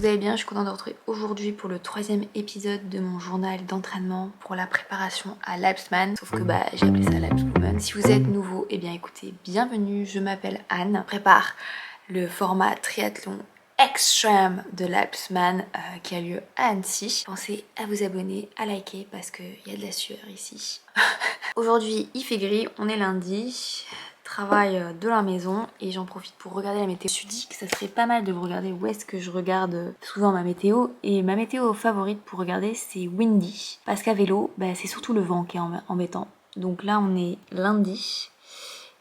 vous allez bien, je suis contente de vous retrouver aujourd'hui pour le 3e épisode de mon journal d'entraînement pour la préparation à l'Alpsman. Sauf que j'ai appelé ça l'Alpswoman. Si vous êtes nouveau, eh bien écoutez, bienvenue, je m'appelle Anne. Je prépare le format triathlon extrême de l'Alpsman qui a lieu à Annecy. Pensez à vous abonner, à liker parce qu'il y a de la sueur ici. Aujourd'hui il fait gris, on est lundi. Travail de la maison et j'en profite pour regarder la météo. Je me suis dit que ça serait pas mal de regarder où est-ce que je regarde souvent ma météo, et ma météo favorite pour regarder c'est Windy, parce qu'à vélo c'est surtout le vent qui est embêtant. Donc là on est lundi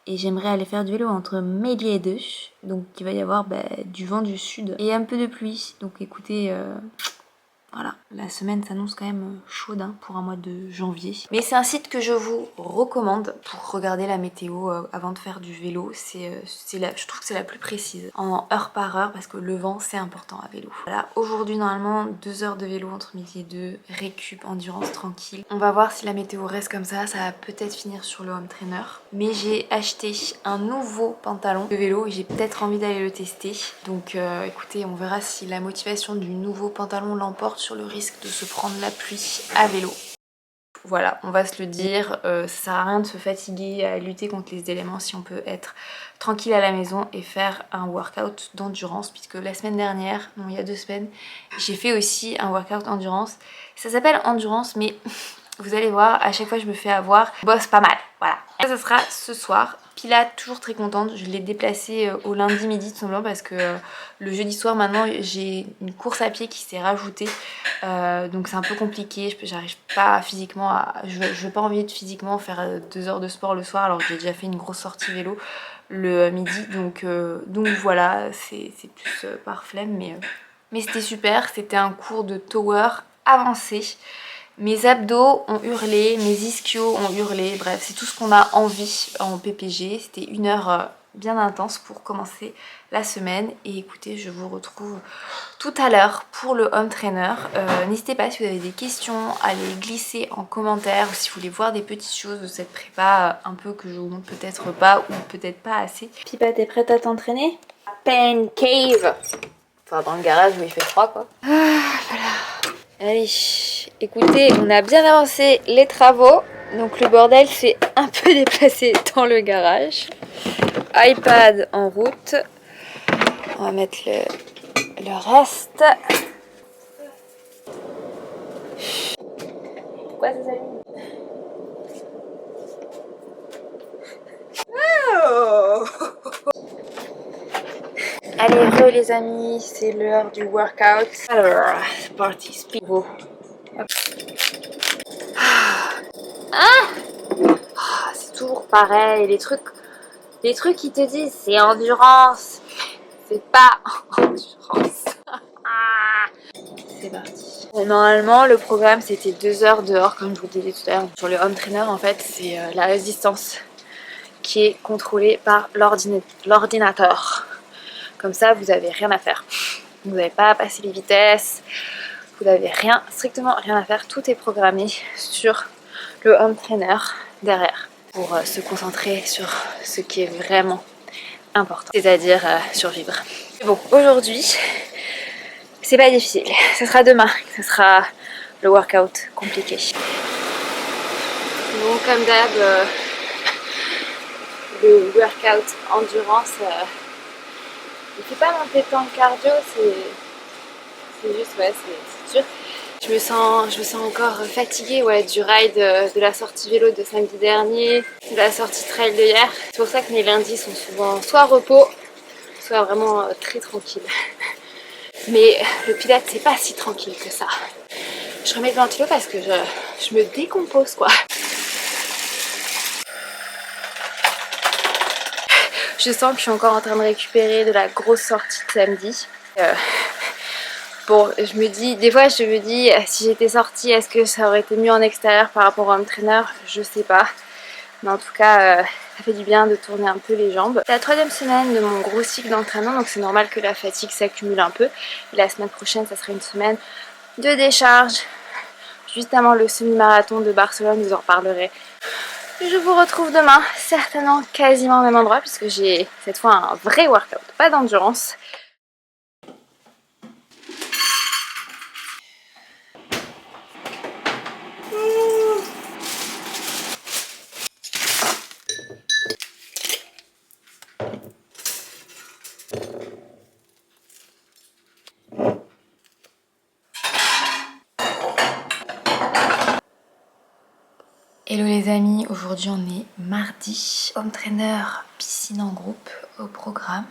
et j'aimerais aller faire du vélo entre midi et 2, donc il va y avoir du vent du sud et un peu de pluie, donc écoutez voilà, la semaine s'annonce quand même chaude pour un mois de janvier. Mais c'est un site que je vous recommande pour regarder la météo avant de faire du vélo. Je trouve que c'est la plus précise en heure par heure parce que le vent c'est important à vélo. Voilà, aujourd'hui normalement 2 heures de vélo entre midi et 2, récup, endurance tranquille. On va voir si la météo reste comme ça va peut-être finir sur le home trainer. Mais j'ai acheté un nouveau pantalon de vélo et j'ai peut-être envie d'aller le tester. Donc écoutez, on verra si la motivation du nouveau pantalon l'emporte sur le risque de se prendre la pluie à vélo. Voilà, on va se le dire, ça sert à rien de se fatiguer à lutter contre les éléments si on peut être tranquille à la maison et faire un workout d'endurance, puisque la semaine dernière, non il y a 2 semaines, j'ai fait aussi un workout endurance. Ça s'appelle endurance, mais vous allez voir, à chaque fois je me fais avoir, je bosse pas mal, voilà. Ça sera ce soir. Pila, toujours très contente, je l'ai déplacé au lundi midi tout simplement parce que le jeudi soir maintenant j'ai une course à pied qui s'est rajoutée, donc c'est un peu compliqué, j'arrive pas physiquement je veux pas envie de physiquement faire 2 heures de sport le soir alors que j'ai déjà fait une grosse sortie vélo le midi, donc voilà, c'est plus par flemme, mais c'était super, c'était un cours de tower avancé. Mes abdos ont hurlé, mes ischios ont hurlé, bref, c'est tout ce qu'on a envie en PPG. C'était 1 heure bien intense pour commencer la semaine. Et écoutez, je vous retrouve tout à l'heure pour le home trainer. N'hésitez pas si vous avez des questions à les glisser en commentaire ou si vous voulez voir des petites choses de cette prépa un peu que je vous montre peut-être pas ou peut-être pas assez. Pipa, t'es prête à t'entraîner? Pen Cave. Enfin, dans le garage où il fait froid quoi. Voilà. Allez, écoutez, on a bien avancé les travaux, donc le bordel s'est un peu déplacé dans le garage. iPad en route, on va mettre le reste. Pourquoi ça s'allume? Oh, allez, les amis, c'est l'heure du workout. Alors, c'est parti, speed. C'est toujours pareil, les trucs qui te disent c'est endurance, c'est pas endurance. C'est parti. Bon, normalement le programme c'était 2 heures dehors comme je vous le disais tout à l'heure. Sur le home trainer en fait c'est la résistance qui est contrôlée par l'ordinateur. Comme ça vous avez rien à faire. Vous n'avez pas à passer les vitesses, vous n'avez rien, strictement rien à faire. Tout est programmé sur le home trainer derrière pour se concentrer sur ce qui est vraiment important, c'est-à-dire survivre. Bon, aujourd'hui c'est pas difficile, ce sera demain, ce sera le workout compliqué. Bon, comme d'hab, le workout endurance il fait pas monter tant de cardio, c'est juste, ouais, c'est dur. Je me sens encore fatiguée du ride de la sortie vélo de samedi dernier, de la sortie trail de hier. C'est pour ça que mes lundis sont souvent soit repos, soit vraiment très tranquille. Mais le pilates c'est pas si tranquille que ça. Je remets le ventilo parce que je me décompose quoi. Je sens que je suis encore en train de récupérer de la grosse sortie de samedi. Bon, je me dis, des fois je me dis si j'étais sortie, est-ce que ça aurait été mieux en extérieur par rapport au home trainer? Je sais pas. Mais en tout cas, ça fait du bien de tourner un peu les jambes. C'est la 3e semaine de mon gros cycle d'entraînement, donc c'est normal que la fatigue s'accumule un peu. Et la semaine prochaine, ça sera une semaine de décharge. Juste avant le semi-marathon de Barcelone, je vous en reparlerai. Je vous retrouve demain, certainement quasiment au même endroit, puisque j'ai cette fois un vrai workout, pas d'endurance. Hello les amis, aujourd'hui on est mardi. Home trainer, piscine en groupe au programme.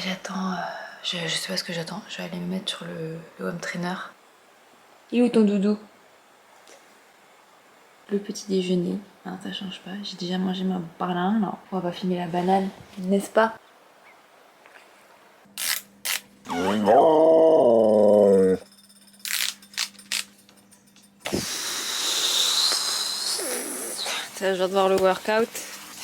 J'attends, je sais pas ce que j'attends. Je vais aller me mettre sur le home trainer. Il est où ton doudou? Le petit déjeuner, hein, ça change pas. J'ai déjà mangé ma banane. Non, on va pas filmer la banane, n'est-ce pas? Non. Ça, je viens de voir le workout.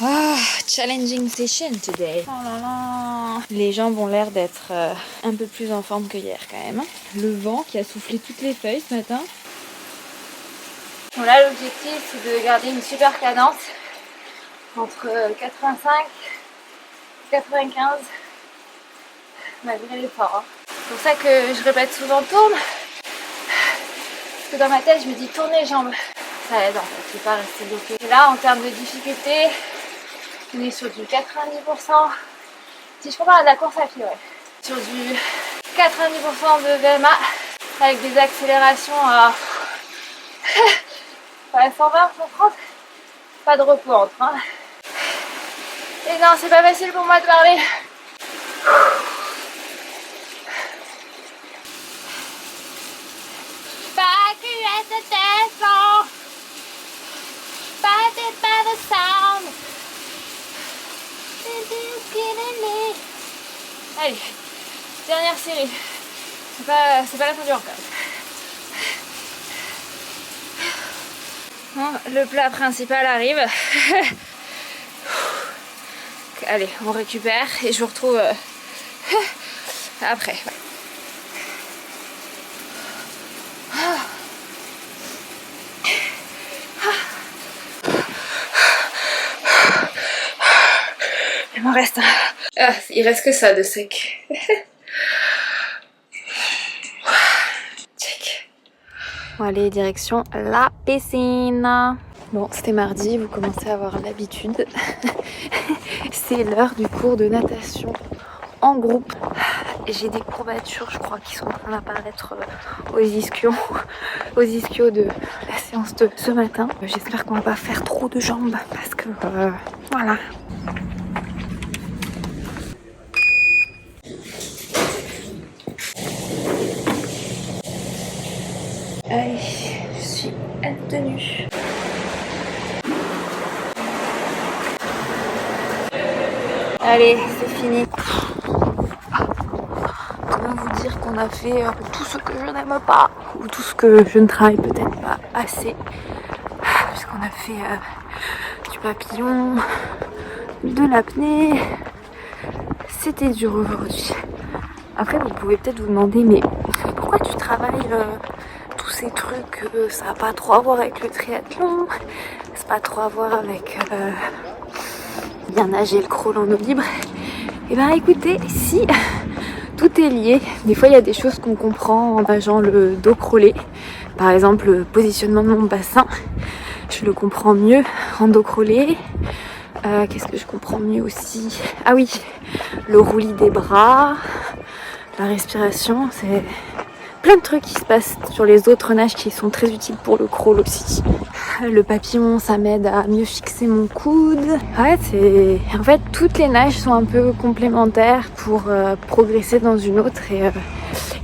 Ah, challenging session today. Oh là là. Les jambes ont l'air d'être un peu plus en forme que hier quand même. Le vent qui a soufflé toutes les feuilles ce matin. Bon là l'objectif c'est de garder une super cadence entre 85 et 95 malgré l'effort. C'est pour ça que je répète souvent tourne. Parce que dans ma tête je me dis tourne les jambes. Ça aide en fait, je ne vais pas rester bloqué. Et là en termes de difficulté, on est sur du 90%. Si je compare à de la course à pied, ouais. Sur du 90% de VMA avec des accélérations à 120, 130. Pas de repos entre. Hein. Et non, c'est pas facile pour moi de parler. Pas que reste intéressant. Pas the sound. Allez, dernière série. C'est pas la fin du workout. Bon, le plat principal arrive. Allez, on récupère et je vous retrouve après. Il m'en reste un. Ah, il reste que ça de sec. Check. Bon allez, direction la piscine. Bon, c'était mardi, vous commencez à avoir l'habitude. C'est l'heure du cours de natation en groupe. J'ai des courbatures, je crois, qui sont en train d'apparaître aux ischios de la séance de ce matin. J'espère qu'on va pas faire trop de jambes parce que voilà. Allez, je suis tenue. Allez, c'est fini. Comment vous dire qu'on a fait tout ce que je n'aime pas ou tout ce que je ne travaille peut-être pas assez. Puisqu'on a fait du papillon, de l'apnée. C'était dur aujourd'hui. Après, vous pouvez peut-être vous demander, mais pourquoi tu travailles tous ces trucs, ça n'a pas trop à voir avec le triathlon, ça n'a pas trop à voir avec bien nager le crawl en eau libre. Et ben écoutez, si, tout est lié. Des fois il y a des choses qu'on comprend en nageant le dos crawlé. Par exemple le positionnement de mon bassin, je le comprends mieux en dos crawlé. Qu'est-ce que je comprends mieux aussi? Ah oui, le roulis des bras, la respiration, c'est plein de trucs qui se passent sur les autres nages qui sont très utiles pour le crawl aussi. Le papillon, ça m'aide à mieux fixer mon coude. Ouais, en fait, toutes les nages sont un peu complémentaires pour progresser dans une autre.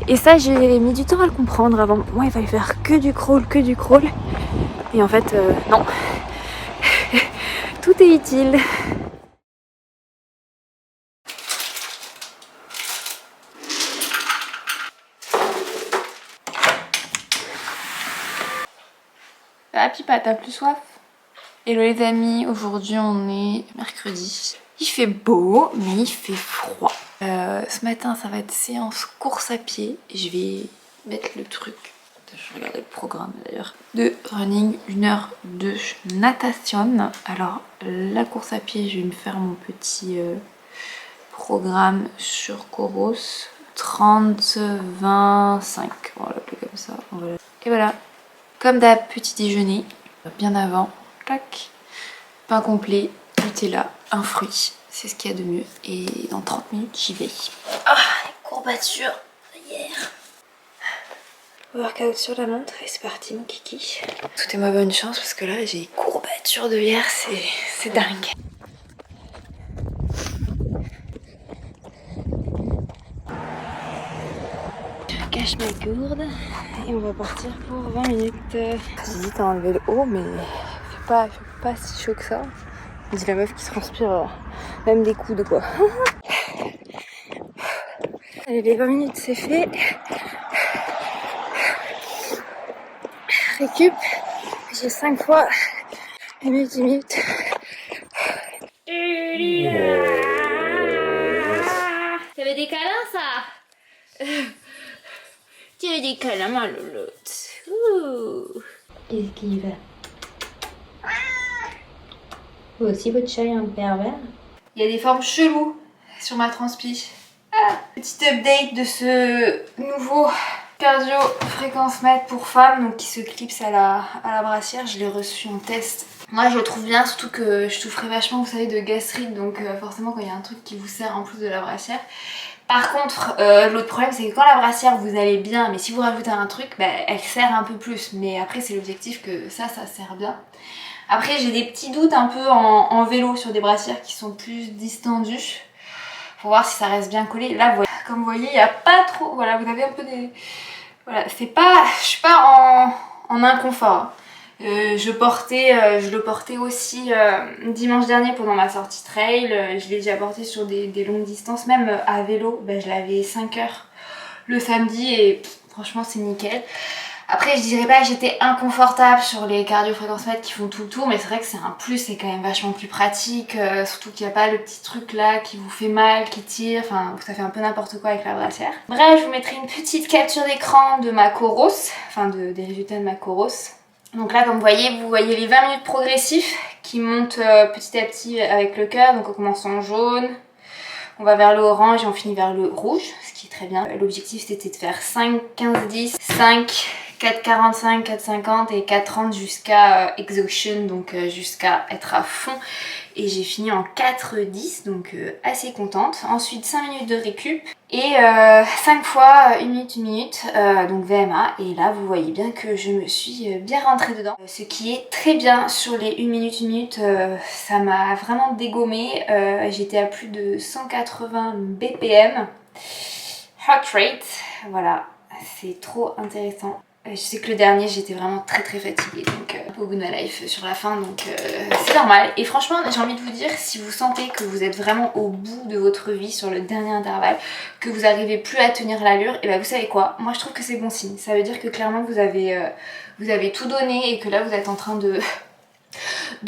Et ça, j'ai mis du temps à le comprendre avant. Moi, il fallait faire que du crawl. Et en fait, non. Tout est utile. Ah Pipa, t'as plus soif? Hello les amis, aujourd'hui on est mercredi. Il fait beau, mais il fait froid. Ce matin ça va être séance course à pied. Et je vais mettre le truc, je vais regarder le programme d'ailleurs, de running, 1 heure de natation. Alors la course à pied, je vais me faire mon petit programme sur Coros. 30, 25, on va l'appeler comme ça. Et voilà. Comme d'hab, petit déjeuner, bien avant, tac, pain complet, Nutella, un fruit, c'est ce qu'il y a de mieux. Et dans 30 minutes, j'y vais. Ah, les courbatures hier. Workout sur la montre et c'est parti mon kiki. Souhaitez-moi bonne chance parce que là, j'ai des courbatures. température de l'air, c'est dingue. Je cache ma gourde et on va partir pour 20 minutes. J'hésite à enlever le haut, mais il fait pas si chaud que ça. On dit la meuf qui se transpire même des coudes quoi. Allez, les 20 minutes c'est fait. Récup, j'ai 5 fois 10 minutes. Ça veut des câlins ça? Tu veux des câlins ma louloute? Qu'est-ce qu'il va? Vous aussi votre chat est un pervers? Il y a des formes cheloues sur ma transpi. Petite update de ce nouveau cardio fréquence mètre pour femmes donc qui se clipse à la brassière. Je l'ai reçu en test. Moi je le trouve bien, surtout que je souffrais vachement vous savez de gastrite, donc forcément quand il y a un truc qui vous sert en plus de la brassière. Par contre l'autre problème c'est que quand la brassière vous allez bien, mais si vous rajoutez un truc elle sert un peu plus, mais après c'est l'objectif que ça sert bien. Après j'ai des petits doutes un peu en vélo sur des brassières qui sont plus distendues. Pour voir si ça reste bien collé. Là, voilà, comme vous voyez, il n'y a pas trop... Voilà, vous avez un peu des... Voilà, c'est pas... Je suis pas en inconfort. Je le portais aussi dimanche dernier pendant ma sortie trail. Je l'ai déjà porté sur des longues distances. Même à vélo, je l'avais 5 heures le samedi et franchement, c'est nickel. Après je dirais pas que j'étais inconfortable sur les cardio-fréquence-mètres qui font tout le tour, mais c'est vrai que c'est un plus, c'est quand même vachement plus pratique, surtout qu'il n'y a pas le petit truc là qui vous fait mal, qui tire, enfin ça fait un peu n'importe quoi avec la brassière. Bref, je vous mettrai une petite capture d'écran de ma Coros, enfin des résultats de ma Coros. Donc là comme vous voyez les 20 minutes progressifs qui montent petit à petit avec le cœur, donc on commence en jaune, on va vers le orange et on finit vers le rouge, ce qui est très bien. L'objectif c'était de faire 5, 15, 10, 5, 4,45, 4,50 et 4,30 jusqu'à exhaustion, donc jusqu'à être à fond. Et j'ai fini en 4,10, donc assez contente. Ensuite 5 minutes de récup et 5 fois 1 minute, 1 minute, donc VMA. Et là vous voyez bien que je me suis bien rentrée dedans. Ce qui est très bien sur les 1 minute, 1 minute, ça m'a vraiment dégommé. J'étais à plus de 180 BPM. Heart rate, voilà, c'est trop intéressant. Je sais que le dernier j'étais vraiment très fatiguée, donc au bout de ma life sur la fin, donc c'est normal. Et franchement j'ai envie de vous dire, si vous sentez que vous êtes vraiment au bout de votre vie sur le dernier intervalle, que vous n'arrivez plus à tenir l'allure, et vous savez quoi, moi je trouve que c'est bon signe. Ça veut dire que clairement vous avez tout donné et que là vous êtes en train de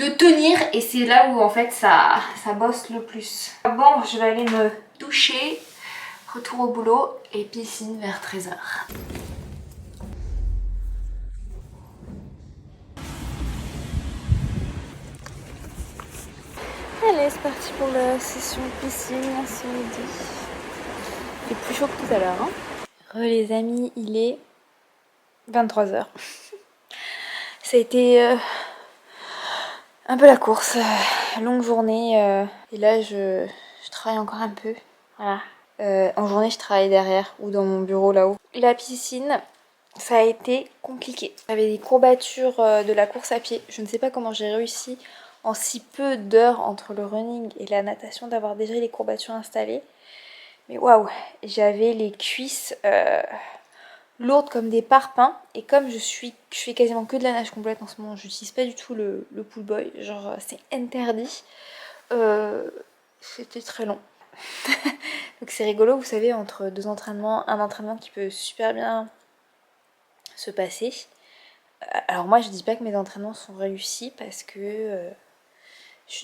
tenir, et c'est là où en fait ça bosse le plus. Bon, je vais aller me doucher, retour au boulot et piscine vers 13h. Allez, c'est parti pour la session piscine ce midi. Il est plus chaud que tout à l'heure. Les amis, il est 23h. Ça a été un peu la course, longue journée. Et là, je travaille encore un peu. Voilà. En journée, je travaille derrière ou dans mon bureau là-haut. La piscine, ça a été compliqué. J'avais des courbatures de la course à pied. Je ne sais pas comment j'ai réussi en si peu d'heures entre le running et la natation d'avoir déjà les courbatures installées. Mais waouh, j'avais les cuisses lourdes comme des parpaings. Et comme je fais quasiment que de la nage complète en ce moment, je n'utilise pas du tout le pull boy. Genre c'est interdit. C'était très long. Donc c'est rigolo, vous savez, entre deux entraînements, un entraînement qui peut super bien se passer. Alors moi je dis pas que mes entraînements sont réussis parce que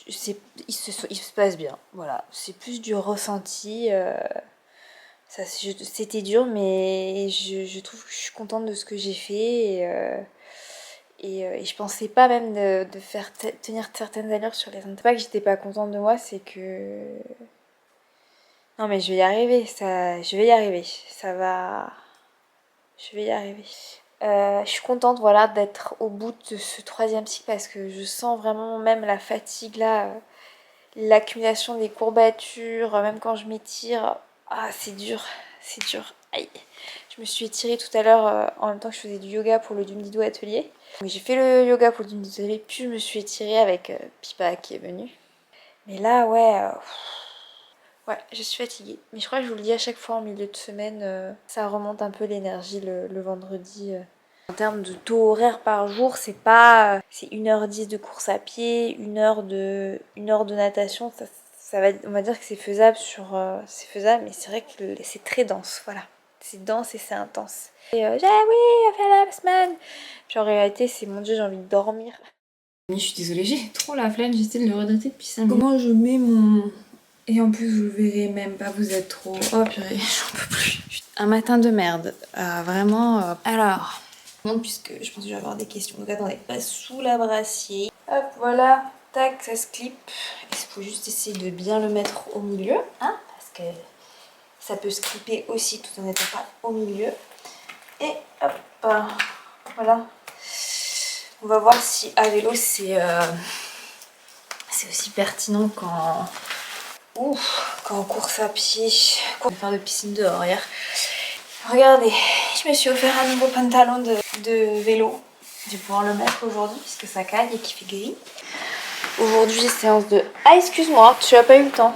il se passe bien, voilà, c'est plus du ressenti. C'était dur, mais je trouve que je suis contente de ce que j'ai fait et je pensais pas même de faire tenir certaines allures sur les entraînements. C'est pas que j'étais pas contente de moi, c'est que non mais je vais y arriver, je vais y arriver, je vais y arriver. Je suis contente voilà d'être au bout de ce 3e cycle parce que je sens vraiment même la fatigue là, l'accumulation des courbatures, même quand je m'étire, c'est dur, c'est dur. Aïe. Je me suis étirée tout à l'heure en même temps que je faisais du yoga pour le Dumdido atelier. J'ai fait le yoga pour le Dumdido atelier, puis je me suis étirée avec Pipa qui est venu. Mais là, ouais, je suis fatiguée. Mais je crois que je vous le dis à chaque fois en milieu de semaine, ça remonte un peu l'énergie le vendredi. En termes de taux horaire par jour, c'est pas... C'est 1h10 de course à pied, 1 heure de natation. Ça va, on va dire que c'est faisable c'est faisable, mais c'est vrai que c'est très dense, voilà. C'est dense et c'est intense. Et oui, on fait la semaine. Puis en réalité, c'est mon Dieu, j'ai envie de dormir. Je suis désolée, j'ai trop la flemme, j'essaie de le redater depuis 5 minutes. Comment je mets mon... Et en plus, vous le verrez même pas, vous êtes trop... Oh purée, j'en peux plus. Un matin de merde, vraiment... Alors, puisque je pense que je vais avoir des questions. Donc attendez, pas sous la brassier. Hop, voilà, tac, ça se clip. Il faut juste essayer de bien le mettre au milieu, hein, parce que ça peut se clipper aussi tout en n'étant pas au milieu. Et hop, voilà. On va voir si à vélo c'est aussi pertinent qu'en course à pied. On va faire de piscine dehors hier. Regardez, je me suis offert un nouveau pantalon de vélo. Je vais pouvoir le mettre aujourd'hui puisque ça caille et qu'il fait gris. Aujourd'hui, séance de... Ah, excuse-moi, tu n'as pas eu le temps.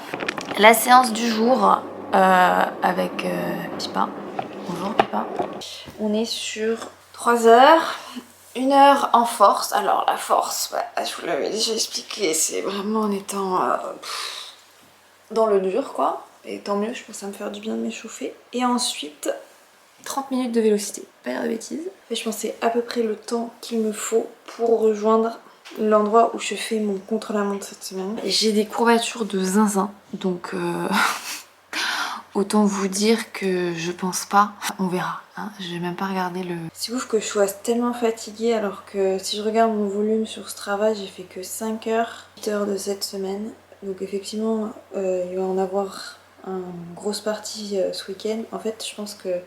La séance du jour avec Pipa. Bonjour Pipa. On est sur 3 heures. 1 heure en force. Alors la force, je vous l'avais déjà expliqué, c'est vraiment en étant dans le dur quoi. Et tant mieux, je pense que ça va me faire du bien de m'échauffer. Et ensuite, 30 minutes de vélocité, pas dire de bêtises. Et je pense que c'est à peu près le temps qu'il me faut pour rejoindre l'endroit où je fais mon contre-la-montre cette semaine. J'ai des courbatures de zinzin, donc autant vous dire que je pense pas, on verra. Hein. Je vais même pas regarder le... C'est ouf que je sois tellement fatiguée alors que si je regarde mon volume sur Strava, j'ai fait que 5 heures, 8 heures de cette semaine. Donc effectivement, il va en avoir une grosse partie ce week-end. En fait, je pense que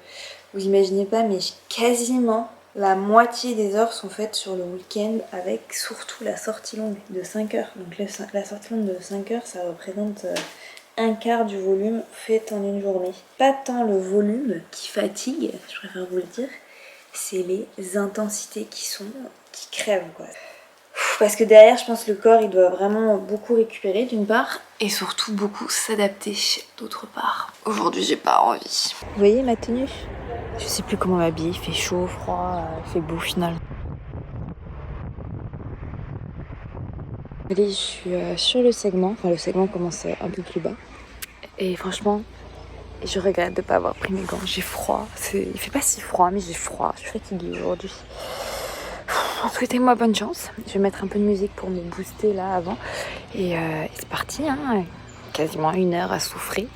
vous imaginez pas, mais quasiment la moitié des heures sont faites sur le week-end avec surtout la sortie longue de 5 heures. Donc la sortie longue de 5 heures, ça représente un quart du volume fait en une journée. Pas tant le volume qui fatigue, je préfère vous le dire, c'est les intensités qui crèvent quoi. Parce que derrière, je pense que le corps, il doit vraiment beaucoup récupérer d'une part, et surtout beaucoup s'adapter d'autre part. Aujourd'hui, j'ai pas envie. Vous voyez ma tenue ? Je sais plus comment m'habiller, il fait chaud, froid, il fait beau au final. Allez, je suis sur le segment, enfin le segment commence un peu plus bas. Et franchement, je regrette de ne pas avoir pris mes gants, j'ai froid. Il fait pas si froid, mais j'ai froid, je suis fatiguée aujourd'hui. Souhaitez-moi bonne chance. Je vais mettre un peu de musique pour me booster là avant. Et c'est parti, hein. Quasiment 1 heure à souffrir.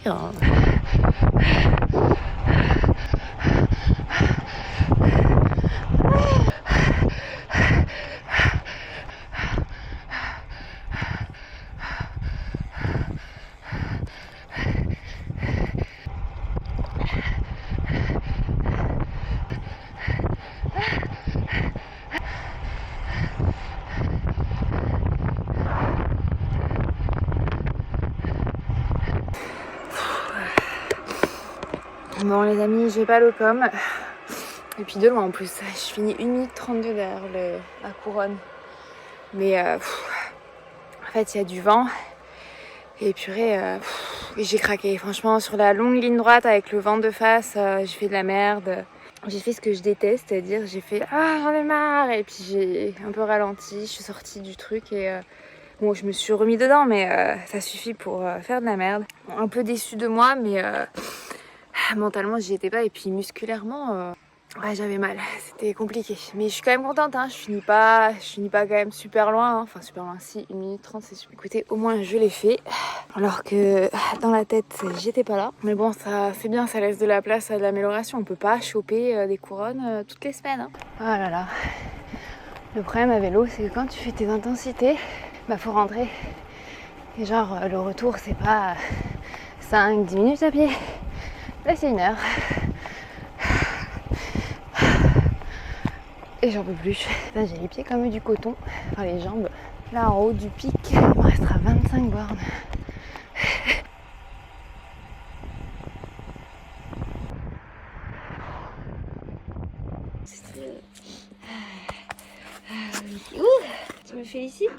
Bon les amis, j'ai pas le com. Et puis de loin en plus. Je finis 1 minute 32 derrière la couronne. Mais en fait il y a du vent. Et purée, j'ai craqué. Franchement sur la longue ligne droite avec le vent de face, j'ai fait de la merde. J'ai fait ce que je déteste, c'est-à-dire j'ai fait ah j'en ai marre. Et puis j'ai un peu ralenti, je suis sortie du truc et... Bon, je me suis remis dedans, mais ça suffit pour faire de la merde. Un peu déçue de moi, mais mentalement, j'y étais pas. Et puis musculairement, ouais, j'avais mal. C'était compliqué. Mais je suis quand même contente, hein. Je finis pas quand même super loin. Hein. Enfin, super loin, si, 1 minute 30, c'est super. Écoutez, au moins, je l'ai fait. Alors que dans la tête, j'étais pas là. Mais bon, ça, c'est bien, ça laisse de la place à de l'amélioration. On peut pas choper des couronnes toutes les semaines. Hein. Oh là là. Le problème à vélo, c'est que quand tu fais tes intensités, bah faut rentrer. Et genre le retour c'est pas 5-10 minutes à pied. Là c'est 1 heure. Et j'en peux plus. Là j'ai les pieds comme du coton. Enfin les jambes. Là en haut du pic, il me restera 25 bornes. Tu me félicites?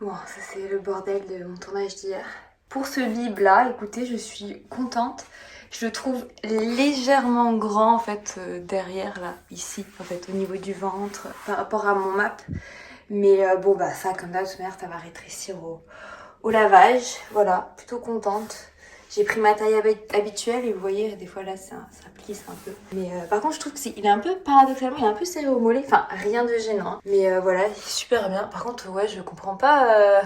Bon, ça c'est le bordel de mon tournage d'hier. Pour ce bib là, écoutez, je suis contente. Je le trouve légèrement grand en fait derrière là, ici en fait au niveau du ventre par rapport à mon map. Mais bon bah ça comme d'hab, ça va rétrécir au lavage. Voilà, plutôt contente. J'ai pris ma taille habituelle et vous voyez des fois là ça plisse un peu. Mais par contre je trouve qu'il est un peu paradoxalement, il est un peu serré au mollet. Enfin rien de gênant. Hein. Mais voilà, il est super bien. Par contre ouais je comprends pas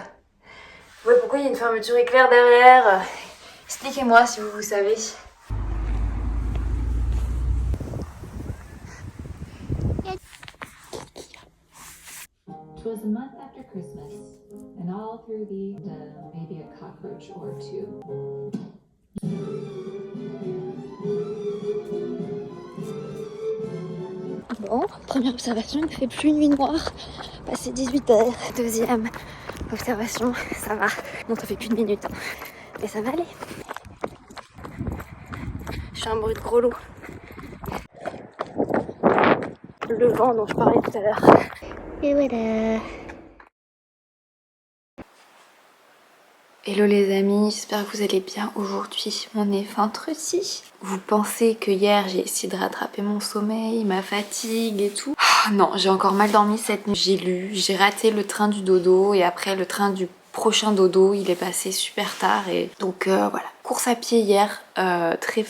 ouais, pourquoi il y a une fermeture éclair derrière. Expliquez-moi si vous savez. It was a month after Christmas, and all through the maybe a cockroach or two. Bon, première observation, il ne fait plus nuit noire. Passé 18h. Deuxième observation, ça va. Bon, ça fait plus de minutes, hein. Mais ça va aller. Je fais un bruit de gros lot. Le vent dont je parlais tout à l'heure. Et voilà. Hello les amis, j'espère que vous allez bien aujourd'hui. On est vendredi. Vous pensez que hier j'ai essayé de rattraper mon sommeil, ma fatigue et tout? Non, j'ai encore mal dormi cette nuit. J'ai lu, j'ai raté le train du dodo et après le train du prochain dodo, il est passé super tard et donc voilà. Course à pied hier, très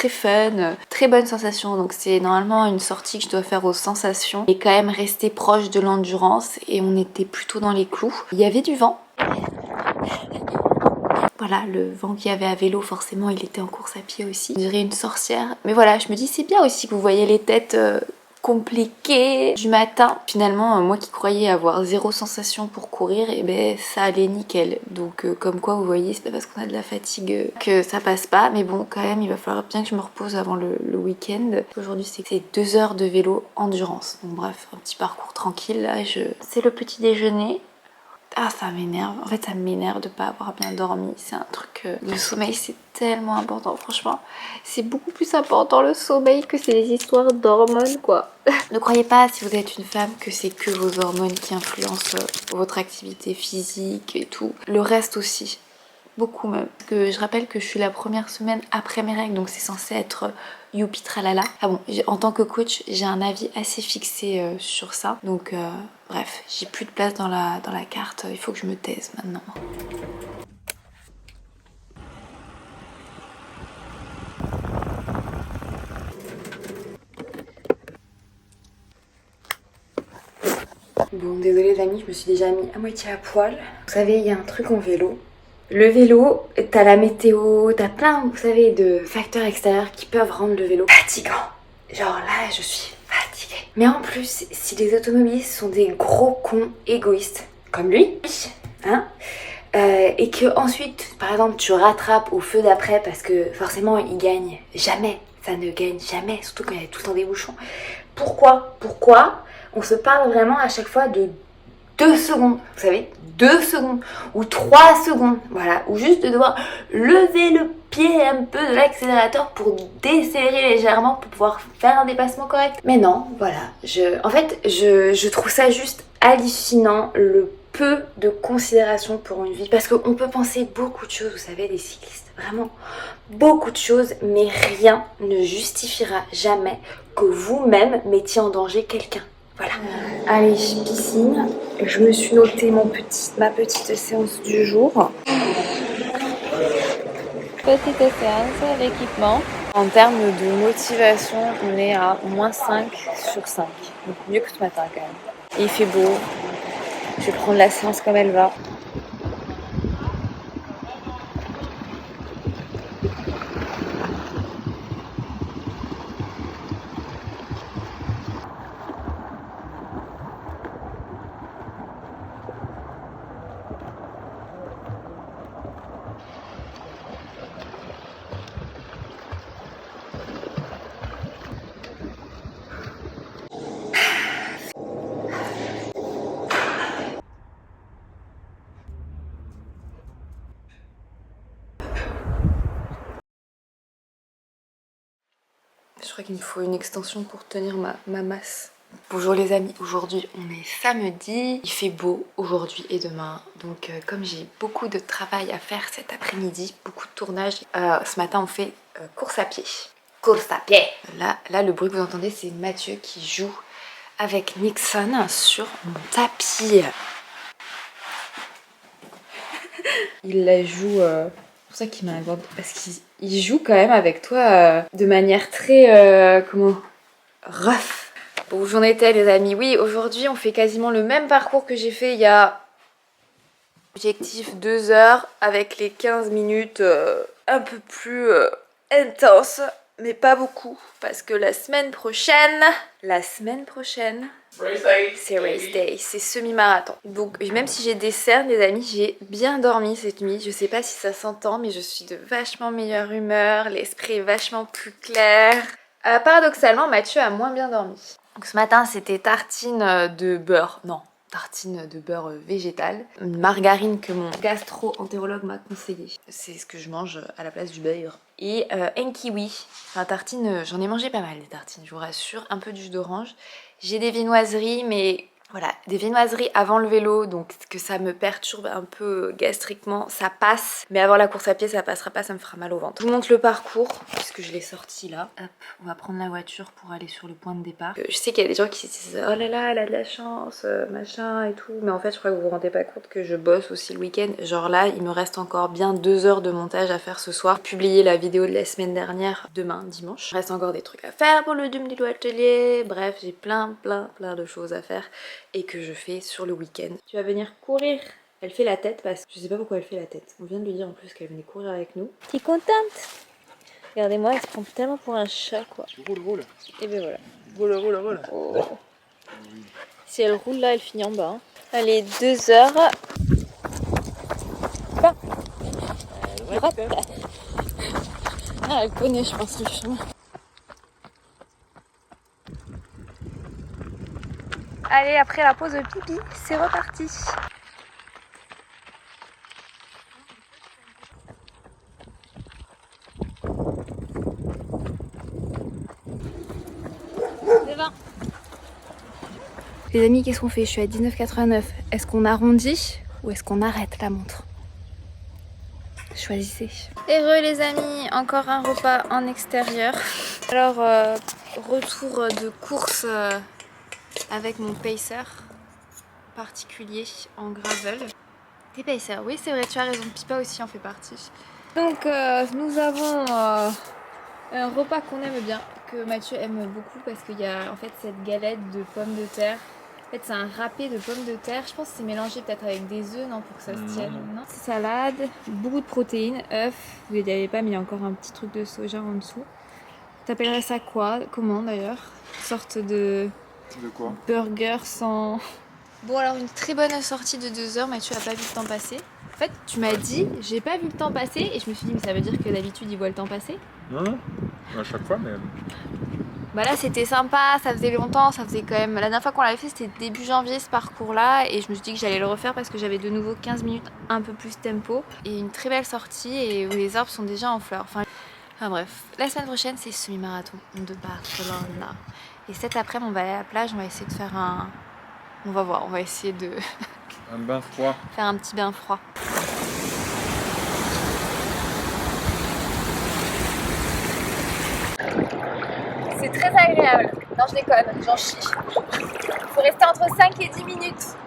fun, très bonne sensation. Donc c'est normalement une sortie que je dois faire aux sensations et quand même rester proche de l'endurance et on était plutôt dans les clous. Il y avait du vent. Voilà, le vent qu'il y avait à vélo, forcément, il était en course à pied aussi. Je dirais une sorcière. Mais voilà, je me dis, c'est bien aussi que vous voyez les têtes compliquées du matin. Finalement, moi qui croyais avoir zéro sensation pour courir, et ben ça allait nickel. Donc comme quoi, vous voyez, c'est pas parce qu'on a de la fatigue que ça passe pas. Mais bon, quand même, il va falloir bien que je me repose avant le week-end. Aujourd'hui, c'est 2 heures de vélo endurance. Donc bref, un petit parcours tranquille. Là, c'est le petit déjeuner. Ah, ça m'énerve. En fait, ça m'énerve de pas avoir bien dormi. C'est un truc... Le sommeil, c'est tellement important, franchement. C'est beaucoup plus important le sommeil que ces histoires d'hormones, quoi. Ne croyez pas, si vous êtes une femme, que c'est que vos hormones qui influencent votre activité physique et tout. Le reste aussi. Beaucoup même. Parce que je rappelle que je suis la première semaine après mes règles, donc c'est censé être youpi tralala. Ah bon, en tant que coach, j'ai un avis assez fixé sur ça. Donc bref, j'ai plus de place dans la carte, il faut que je me taise maintenant. Bon, désolée les amis, je me suis déjà mis à moitié à poil. Vous savez, il y a un truc en vélo. Le vélo, t'as la météo, t'as plein, vous savez, de facteurs extérieurs qui peuvent rendre le vélo fatigant. Genre là, je suis fatiguée. Mais en plus, si les automobilistes sont des gros cons égoïstes, comme lui, hein, et que ensuite, par exemple, tu rattrapes au feu d'après parce que forcément, il gagne jamais. Ça ne gagne jamais, surtout quand il y a tout le temps des bouchons. Pourquoi on se parle vraiment à chaque fois de 2 secondes, vous savez, 2 secondes ou 3 secondes, voilà, ou juste de devoir lever le pied un peu de l'accélérateur pour décélérer légèrement pour pouvoir faire un dépassement correct. Mais non, voilà, je trouve ça juste hallucinant le peu de considération pour une vie, parce qu'on peut penser beaucoup de choses, vous savez, les cyclistes, vraiment beaucoup de choses, mais rien ne justifiera jamais que vous-même mettiez en danger quelqu'un. Voilà. Allez, piscine. Je me suis noté ma petite séance du jour. Petite séance, l'équipement. En termes de motivation, on est à -5 sur 5. Donc mieux que ce matin quand même. Et il fait beau. Je vais prendre la séance comme elle va. Je crois qu'il me faut une extension pour tenir ma masse. Bonjour les amis, aujourd'hui on est samedi, il fait beau aujourd'hui et demain, donc comme j'ai beaucoup de travail à faire cet après-midi, beaucoup de tournage, ce matin on fait course à pied. Course à pied. Là le bruit que vous entendez c'est Mathieu qui joue avec Nixon sur mon tapis. Il la joue, c'est pour ça qu'il m'a abordé, parce qu'il joue quand même avec toi de manière très, rough. Bon, où j'en étais les amis? Oui, aujourd'hui on fait quasiment le même parcours que j'ai fait il y a objectif 2 heures avec les 15 minutes un peu plus intenses, mais pas beaucoup parce que la semaine prochaine, c'est race day, c'est semi-marathon. Donc même si j'ai des cernes les amis, j'ai bien dormi cette nuit. Je sais pas si ça s'entend, mais je suis de vachement meilleure humeur, l'esprit est vachement plus clair. Paradoxalement, Mathieu a moins bien dormi. Donc ce matin, c'était tartine de beurre. Non, tartine de beurre végétal. Une margarine que mon gastro-entérologue m'a conseillé. C'est ce que je mange à la place du beurre. Et un kiwi. Enfin, tartine, j'en ai mangé pas mal des tartines, je vous rassure. Un peu de jus d'orange. J'ai des viennoiseries, mais... Voilà, des viennoiseries avant le vélo, donc que ça me perturbe un peu gastriquement, ça passe. Mais avant la course à pied, ça passera pas, ça me fera mal au ventre. Je vous montre le parcours, puisque je l'ai sorti là. Hop, on va prendre la voiture pour aller sur le point de départ. Je sais qu'il y a des gens qui se disent « Oh là là, elle a de la chance, machin et tout ». Mais en fait, je crois que vous vous rendez pas compte que je bosse aussi le week-end. Genre là, il me reste encore bien 2 heures de montage à faire ce soir. Publier la vidéo de la semaine dernière, demain, dimanche. Il reste encore des trucs à faire pour le Doom du atelier. Bref, j'ai plein de choses à faire. Et que je fais sur le week-end. Tu vas venir courir. Elle fait la tête parce que je sais pas pourquoi elle fait la tête. On vient de lui dire en plus qu'elle venait courir avec nous. T'es contente? Regardez-moi, elle se prend tellement pour un chat quoi. Roule. Et ben voilà. Roule. Oh. Si elle roule là, elle finit en bas. Hein. Allez, 2 heures. Pas. Droite. Ah, elle connaît, je pense, le chemin. Allez, après la pause pipi, c'est reparti. Devant. Les amis, qu'est-ce qu'on fait? Je suis à 19,89. Est-ce qu'on arrondit ou est-ce qu'on arrête la montre? Choisissez. Heureux les amis, encore un repas en extérieur. Alors, retour de course avec mon pacer particulier en gravel. Des pacers, oui c'est vrai, tu as raison, Pipa aussi en fait partie. Donc nous avons un repas qu'on aime bien, que Mathieu aime beaucoup parce qu'il y a en fait cette galette de pommes de terre. En fait c'est un râpé de pommes de terre, je pense que c'est mélangé peut-être avec des œufs, non, pour que ça se tienne. Non. Salade, beaucoup de protéines, œufs, vous ne les avez pas mais il y a encore un petit truc de soja en dessous. T'appellerais ça quoi? Comment d'ailleurs? Une sorte de quoi? Burger sans... Bon alors une très bonne sortie de 2 heures, Mathieu a pas vu le temps passer. En fait tu m'as dit j'ai pas vu le temps passer et je me suis dit mais ça veut dire que d'habitude il voit le temps passer? Non, à chaque fois mais... Bah là c'était sympa, ça faisait longtemps, ça faisait quand même... La dernière fois qu'on l'avait fait c'était début janvier ce parcours là et je me suis dit que j'allais le refaire parce que j'avais de nouveau 15 minutes un peu plus tempo et une très belle sortie et où les arbres sont déjà en fleurs. Enfin bref, la semaine prochaine c'est semi-marathon de Barcelone. Et cet après-midi on va aller à la plage, on va essayer de faire un... On va voir, on va essayer de... Un bain froid. Faire un petit bain froid. C'est très agréable. Non, je déconne, j'en chie. Il faut rester entre 5 et 10 minutes.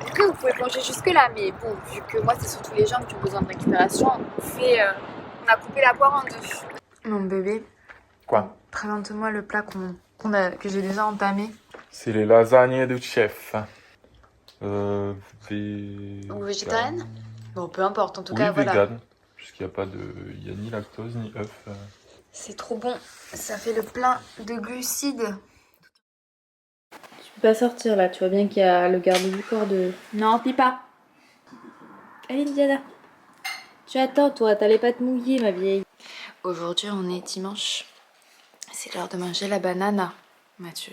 Après, vous pouvez plonger jusque là, mais bon, vu que moi, c'est surtout les jambes qui ont besoin de récupération, on a coupé la poire en deux. Mon bébé. Quoi? Présente-moi le plat que j'ai déjà entamé. C'est les lasagnes du chef. Ou végétarienne? Bon, peu importe, en tout cas, vegan, voilà. Puisqu'il n'y a pas de... Il n'y a ni lactose, ni œuf. C'est trop bon, ça fait le plein de glucides. Tu peux pas sortir là, tu vois bien qu'il y a le garde du corps de... Non, Pipa. Allez, Diana. Tu attends, toi, t'allais pas te mouiller, ma vieille. Aujourd'hui, on est dimanche. C'est l'heure de manger la banane, Mathieu.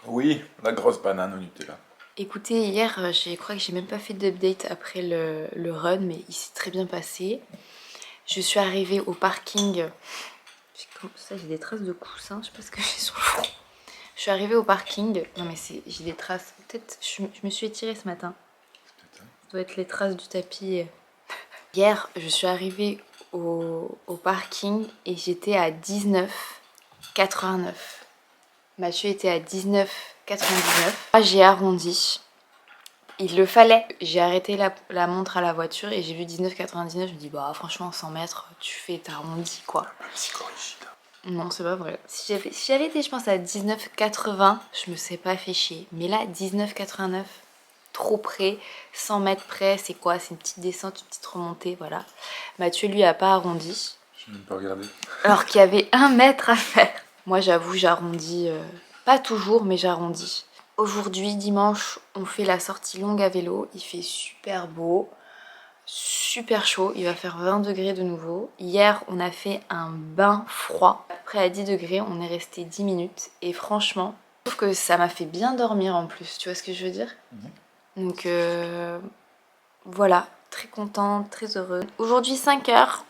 Oui, la grosse banane au Nutella. Écoutez, hier, je crois que j'ai même pas fait d'update après le run, mais il s'est très bien passé. Je suis arrivée au parking. Ça, j'ai des traces de coussin, je sais pas ce que j'ai sur le front. Je suis arrivée au parking. Non mais j'ai des traces. Peut-être je me suis étirée ce matin. Ça doit être les traces du tapis. Hier, je suis arrivée au parking et j'étais à 19,89. Mathieu était à 19,99. J'ai arrondi. Il le fallait. J'ai arrêté la montre à la voiture et j'ai vu 19,99. Je me dis, bah franchement, 100 mètres, t'as arrondi quoi. Non, c'est pas vrai. Si j'avais été, je pense, à 19,80, je me serais pas fait chier. Mais là, 19,89, trop près, 100 mètres près, c'est quoi? C'est une petite descente, une petite remontée, voilà. Mathieu, lui, a pas arrondi. Je n'ai même pas regardé. Alors qu'il y avait 1 mètre à faire. Moi, j'avoue, j'arrondis. Pas toujours, mais j'arrondis. Aujourd'hui, dimanche, on fait la sortie longue à vélo. Il fait super beau, super chaud. Il va faire 20 degrés de nouveau. Hier, on a fait un bain froid. Après, à 10 degrés, on est resté 10 minutes. Et franchement, je trouve que ça m'a fait bien dormir en plus. Tu vois ce que je veux dire? Donc, voilà. Très contente, très heureuse. Aujourd'hui, 5 heures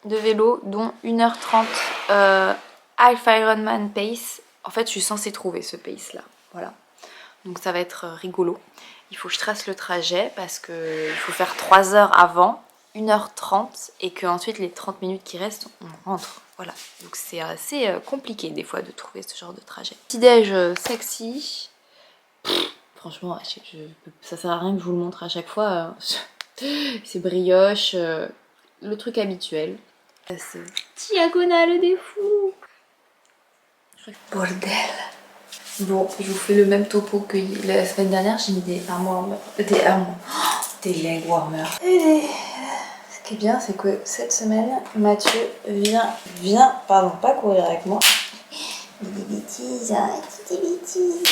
de vélo, dont 1h30 Half Ironman pace. En fait, je suis censée trouver ce pace là. Voilà. Donc ça va être rigolo. Il faut que je trace le trajet parce qu'il faut faire 3 heures avant, 1h30 et qu'ensuite les 30 minutes qui restent, on rentre. Voilà. Donc c'est assez compliqué des fois de trouver ce genre de trajet. Petit déj sexy. Franchement, ça sert à rien que je vous le montre à chaque fois. C'est brioche, le truc habituel. Diagonale des fous. Bordel. Bon, je vous fais le même topo que la semaine dernière. J'ai mis des arm warmers, des leg warmers. Ce qui est bien, c'est que cette semaine, Mathieu vient, pas courir avec moi. Des bêtises, des bêtises.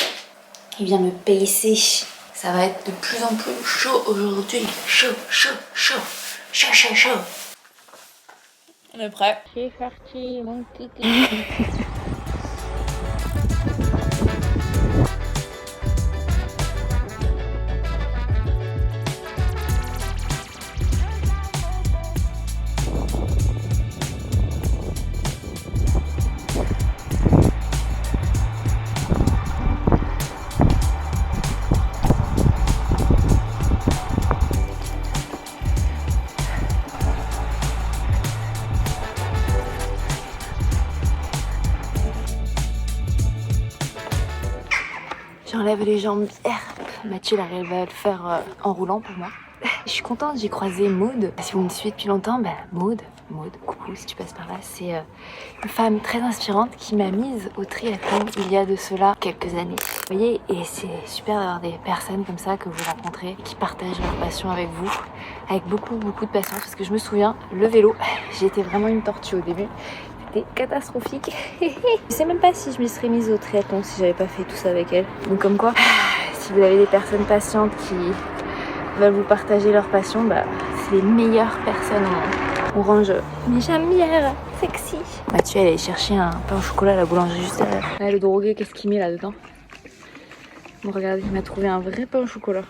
Il vient me pacer. Ça va être de plus en plus chaud aujourd'hui. Chaud. On est prêt. C'est parti, mon kiki. J'enlève les jambes hier. Mathieu il arrive à le faire en roulant pour moi. Je suis contente, j'ai croisé Maud. Si vous me suivez depuis longtemps, Maud, coucou si tu passes par là, c'est une femme très inspirante qui m'a mise au triathlon il y a de cela quelques années. Vous voyez, et c'est super d'avoir des personnes comme ça que vous rencontrez, qui partagent leur passion avec vous, avec beaucoup de patience. Parce que je me souviens, le vélo, j'ai été vraiment une tortue au début. C'était catastrophique. Je sais même pas si je me serais mise au triathlon si j'avais pas fait tout ça avec elle. Donc comme quoi, si vous avez des personnes patientes qui veulent vous partager leur passion, c'est les meilleures personnes au monde. Orange, mais jambière, sexy. Mathieu, elle est chercher un pain au chocolat à la boulangerie juste derrière. Là, le drogué, qu'est-ce qu'il met là-dedans? Bon, regardez, il m'a trouvé un vrai pain au chocolat.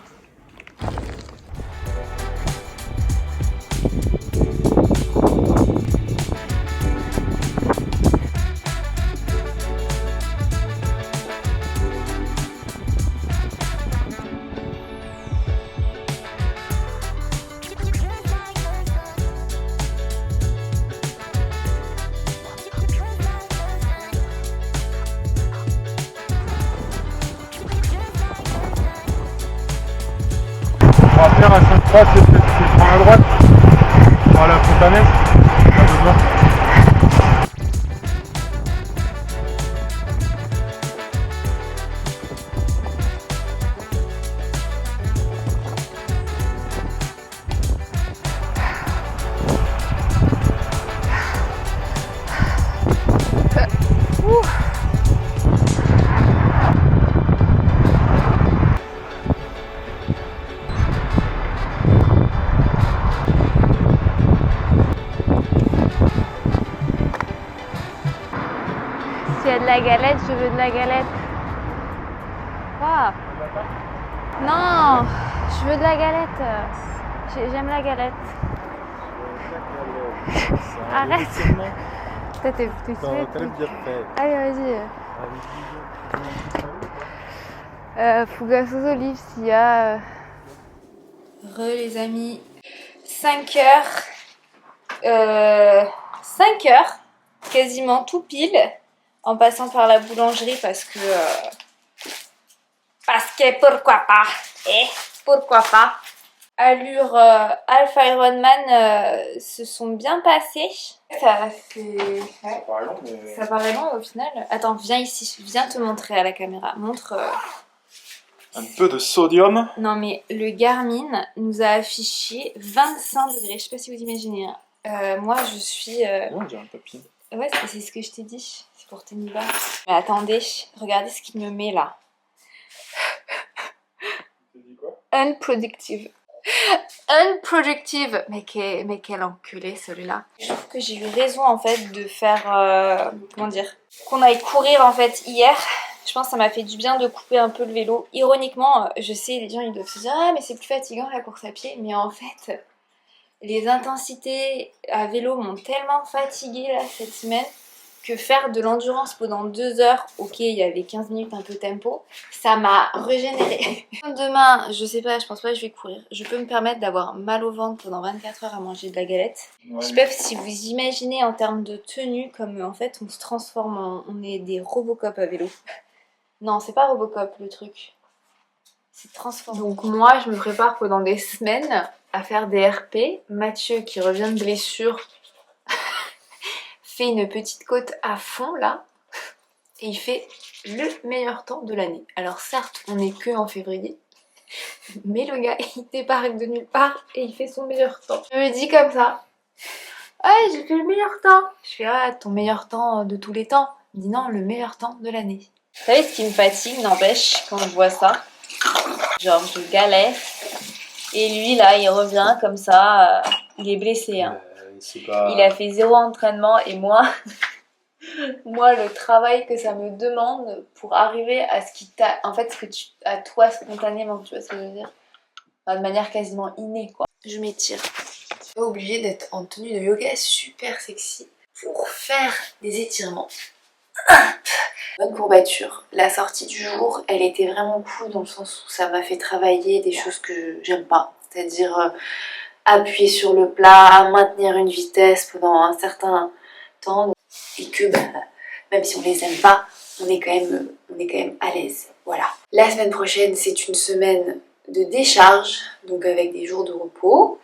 On va faire à 5-3, c'est prendre à droite. À la Fontanaise. À besoin. S'il y a de la galette, je veux de la galette. Quoi? Non, je veux de la galette. J'aime la galette. Arrête. T'es bien fait. Allez, vas-y. Fougasse aux olives s'il y a... les amis. 5 heures. 5 heures. Quasiment tout pile. En passant par la boulangerie parce que pourquoi pas. Pourquoi pas. Allure Alpha Ironman se sont bien passées. Ça paraît long, mais... Ça paraît long au final. Attends, viens ici, viens te montrer à la caméra. Montre... Un peu de sodium. Non mais le Garmin nous a affiché 25 degrés. Je sais pas si vous imaginez. Moi je suis... On dirait un papier. Ouais, c'est ce que je t'ai dit. C'est pour tes nuits bas. Mais attendez, regardez ce qu'il me met là. Tu dis quoi? Unproductive. Unproductive. Mais quel enculé celui-là. Je trouve que j'ai eu raison en fait de faire... comment dire, qu'on aille courir en fait hier. Je pense que ça m'a fait du bien de couper un peu le vélo. Ironiquement, je sais, les gens ils doivent se dire « Ah mais c'est plus fatigant la course à pied ». Mais en fait, les intensités à vélo m'ont tellement fatiguée là cette semaine que faire de l'endurance pendant 2 heures, ok il y avait 15 minutes un peu tempo, ça m'a régénérée. Demain, je sais pas, je pense pas que je vais courir. Je peux me permettre d'avoir mal au ventre pendant 24 heures à manger de la galette. Ouais. Je sais pas si vous imaginez en termes de tenue comme en fait on se transforme, on est des Robocop à vélo. Non, c'est pas Robocop le truc. C'est transformé. Donc moi, je me prépare pendant des semaines à faire des RP. Mathieu, qui revient de blessure, fait une petite côte à fond là. Et il fait le meilleur temps de l'année. Alors certes, on n'est que en février. Mais le gars, il débarque de nulle part et il fait son meilleur temps. Je me dis comme ça. Ouais, j'ai fait le meilleur temps. Je fais, ah, ton meilleur temps de tous les temps. Il me dit non, le meilleur temps de l'année. Vous savez ce qui me fatigue, n'empêche, quand je vois ça, genre je galère, et lui là il revient comme ça, il est blessé, hein. Pas... Il a fait 0 entraînement et moi, moi le travail que ça me demande pour arriver à ce qui t'a, en fait ce que tu as toi spontanément, tu vois ce que je veux dire, enfin, de manière quasiment innée quoi. Je m'étire. Je suis pas obligée d'être en tenue de yoga super sexy pour faire des étirements. Bonne courbature. La sortie du jour, elle était vraiment cool dans le sens où ça m'a fait travailler des choses que j'aime pas. C'est-à-dire appuyer sur le plat, maintenir une vitesse pendant un certain temps. Et que même si on les aime pas, on est quand même à l'aise. Voilà. La semaine prochaine, c'est une semaine de décharge, donc avec des jours de repos.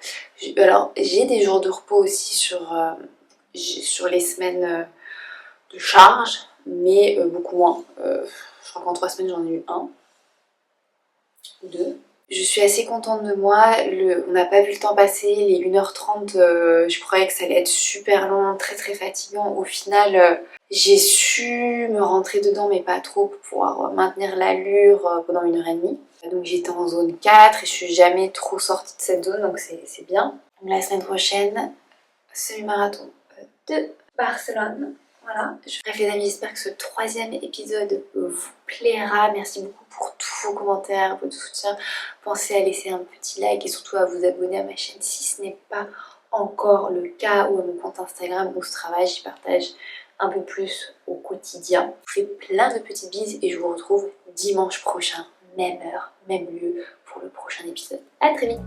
Alors, j'ai des jours de repos aussi sur les semaines de charge, mais beaucoup moins. Je crois qu'en 3 semaines j'en ai eu 1 ou 2. Je suis assez contente de moi. On n'a pas vu le temps passer, les 1h30, je croyais que ça allait être super long, très très fatigant. Au final, j'ai su me rentrer dedans, mais pas trop, pour pouvoir maintenir l'allure pendant 1h30. Donc j'étais en zone 4 et je suis jamais trop sortie de cette zone, donc c'est bien. Donc, la semaine prochaine, semi-marathon de Barcelone. Voilà, bref les amis, j'espère que ce 3e épisode vous plaira. Merci beaucoup pour tous vos commentaires, votre soutien. Pensez à laisser un petit like et surtout à vous abonner à ma chaîne si ce n'est pas encore le cas, ou à mon compte Instagram où je travaille, j'y partage un peu plus au quotidien. Je vous fais plein de petites bises et je vous retrouve dimanche prochain, même heure, même lieu pour le prochain épisode. A très vite.